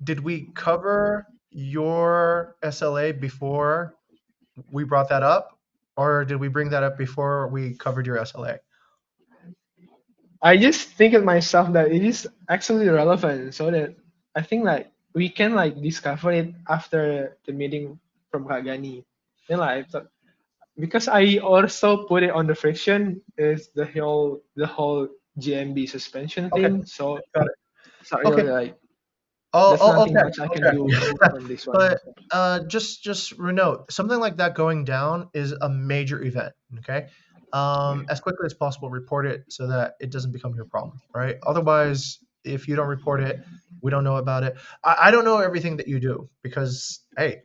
did we cover your SLA before we brought that up, or did we bring that up before we covered your SLA? I just think of myself that it is actually relevant, so that I think like we can like discover it after the meeting from Kak Gani. Then like I thought, because I also put it on the friction is the whole GMB suspension Okay, thing. So got it. it's not really Okay. like Oh, there's oh, nothing okay, much I can okay. do on this one. But just note, something like that going down is a major event. Okay, as quickly as possible, report it so that it doesn't become your problem. Right? Otherwise, if you don't report it, we don't know about it. I don't know everything that you do because hey,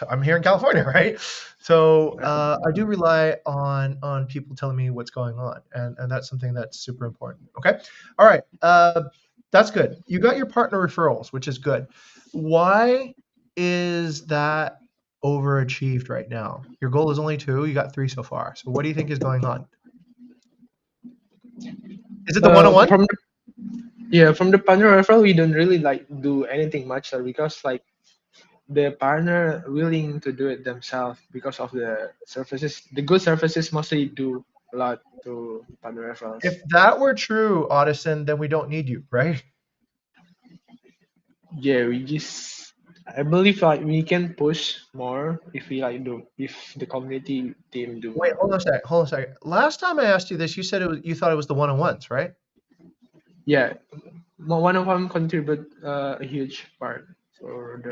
I'm here in California, right? So I do rely on people telling me what's going on, and that's something that's super important. Okay, all right. That's good. You got your partner referrals, which is good. Why is that overachieved right now? Your goal is only 2. You got 3 so far. So what do you think is going on? Is it the one-on-one? From the partner referral, we don't really like do anything much because like the partner willing to do it themselves because of the services. The good services mostly do a lot to partner referrals. If that were true, Audison, then we don't need you, right? Yeah, I believe like we can push more if we like do if the community team do Wait, more. hold on a second. Last time I asked you this, you said you thought it was the one-on-ones, right? Yeah, one of them contribute a huge part for the